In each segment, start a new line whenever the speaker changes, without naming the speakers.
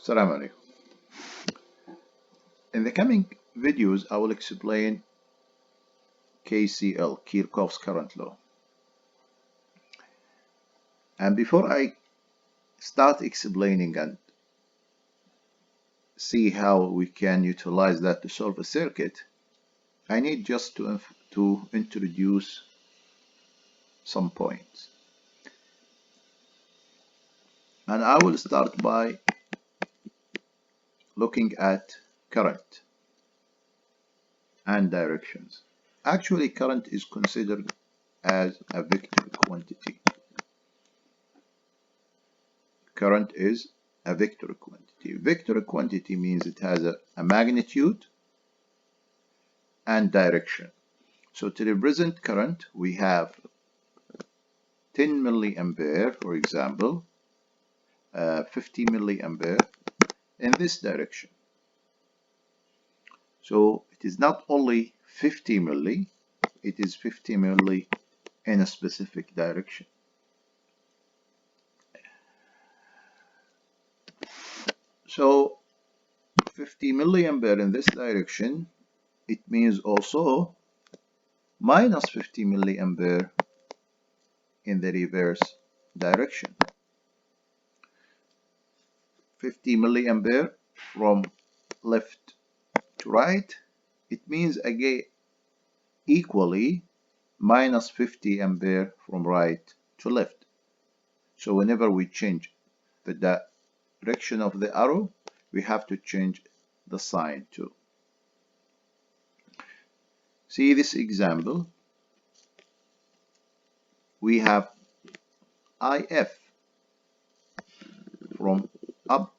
Assalamu alaikum. In the coming videos, I will explain KCL, Kirchhoff's current law. And before I start explaining and see how we can utilize that to solve a circuit, I need just to introduce some points. And I will start by looking at current and directions. Actually, current is considered as a vector quantity. Current is a vector quantity. Vector quantity means it has a magnitude and direction. So to represent current, we have 10 milliampere, for example, 50 milliampere in this direction. So it is not only 50 milli, it is 50 milli in a specific direction. So 50 milliampere in this direction, it means also minus 50 milliampere in the reverse direction. 50 milliampere from left to right, it means again equally minus 50 ampere from right to left. So whenever we change the direction of the arrow, we have to change the sign too. See this example. We have IF from up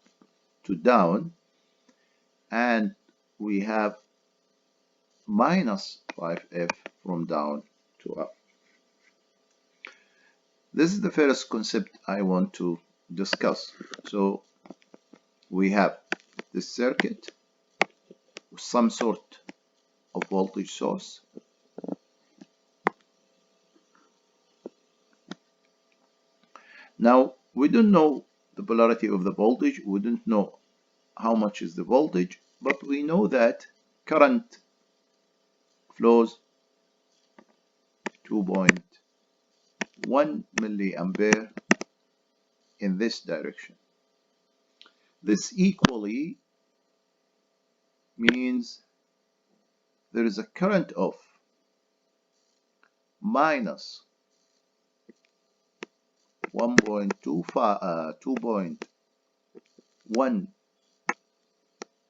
to down, and we have minus 5F from down to up. This is the first concept I want to discuss. So we have this circuit with some sort of voltage source. Now we don't know the polarity of the voltage, we don't know how much is the voltage, but we know that current flows 2.1 milliampere in this direction. This equally means there is a current of minus 2.1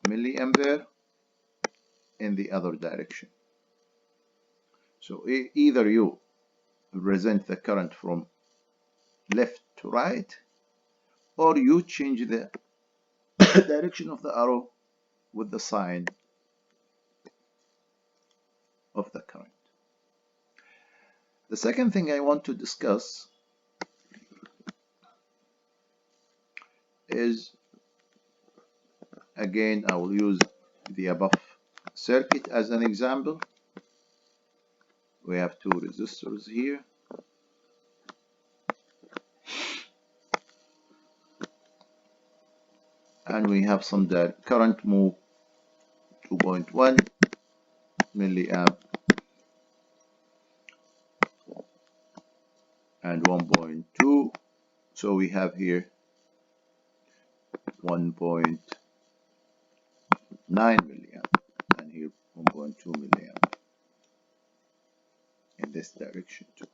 milliampere in the other direction. So either you represent the current from left to right, or you change the direction of the arrow with the sign of the current. The second thing I want to discuss is, again, I will use the above circuit as an example. We have two resistors here. And we have some current move 2.1 milliamp and 1.2. So we have here 1.9 milliamp and here 1.2 milliamp in this direction too.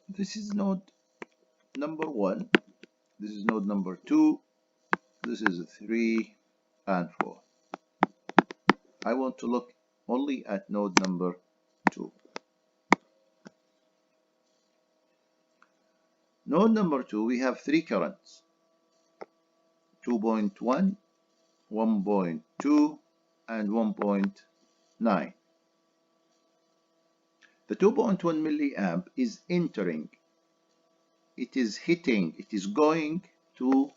This is node number 1, this is node number 2, this is 3 and 4. I want to look only at node number 2. Node number 2, we have three currents, 2.1, 1.2 and 1.9. The 2.1 milliamp is entering, it is hitting, it is going to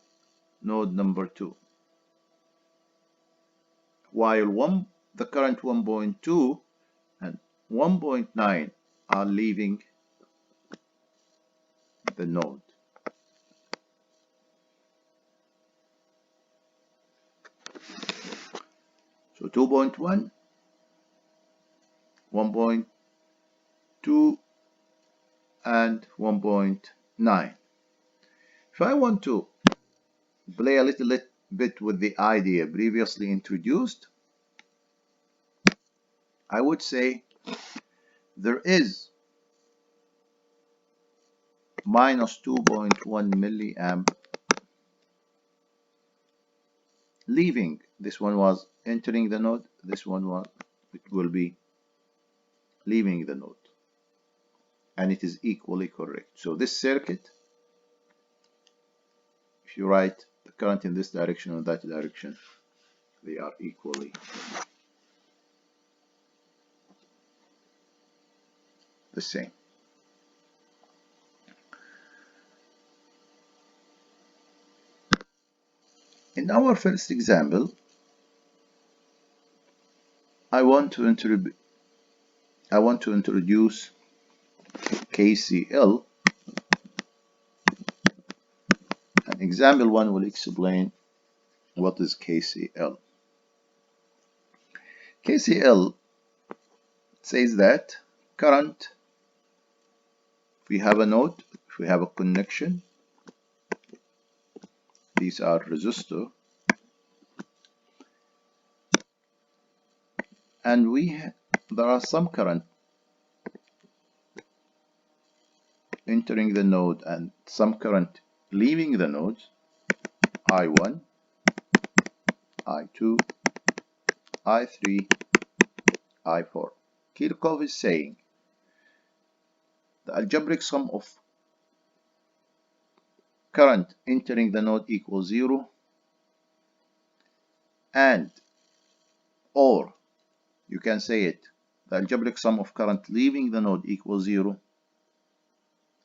node number 2, while the current 1.2 and 1.9 are leaving the node. So 2.1, 1.2, and 1.9. If I want to play a little bit with the idea previously introduced, I would say there is minus 2.1 milliamp leaving. This one was entering the node, this one will be leaving the node, and it is equally correct. So this circuit, if you write the current in this direction or that direction, they are equally the same. In our first example, I want to introduce KCL, and example 1 will explain what is KCL. KCL says that current, if we have a node, if we have a connection, these are resistor, and there are some current entering the node and some current leaving the node, I1, I2, I3, I4. Kirchhoff is saying the algebraic sum of current entering the node equals 0, and or you can say it, the algebraic sum of current leaving the node equals 0,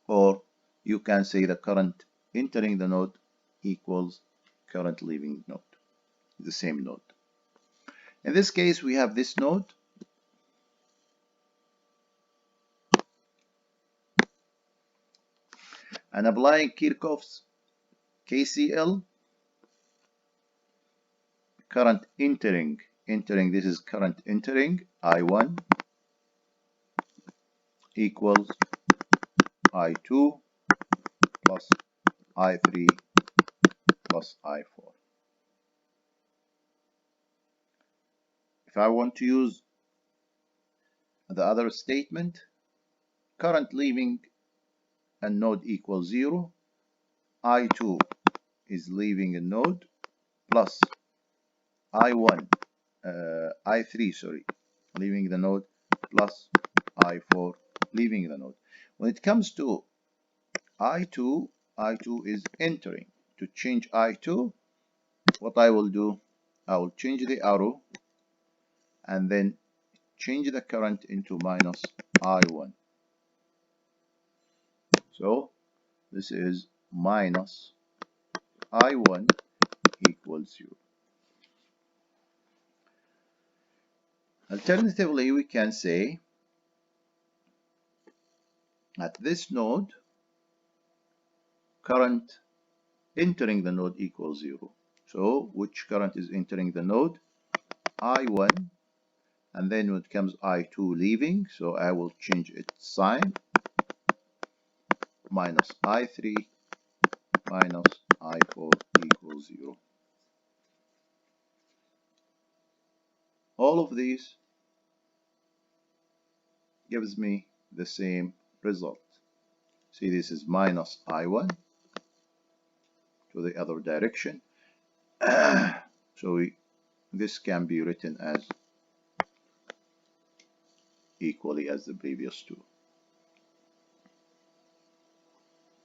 or you can say the current entering the node equals current leaving node, the same node. In this case, we have this node, and applying Kirchhoff's KCL, current entering, this is current entering, I1 equals I2 plus I3 plus I4. If I want to use the other statement, current leaving a node equals 0, I2 is leaving a node, plus I1, I3, sorry, leaving the node, plus I4 leaving the node. When it comes to I2, I2 is entering. To change I2, what I will do, I will change the arrow and then change the current into minus I1. So this is minus I1 equals 0. Alternatively, we can say at this node, current entering the node equals 0. So which current is entering the node? I1, and then when it comes I2 leaving, so I will change its sign, minus I3 minus I4 equals 0. All of these gives me the same result. See, this is minus I1 to the other direction. So this can be written as equally as the previous two.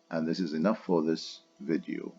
And this is enough for this video.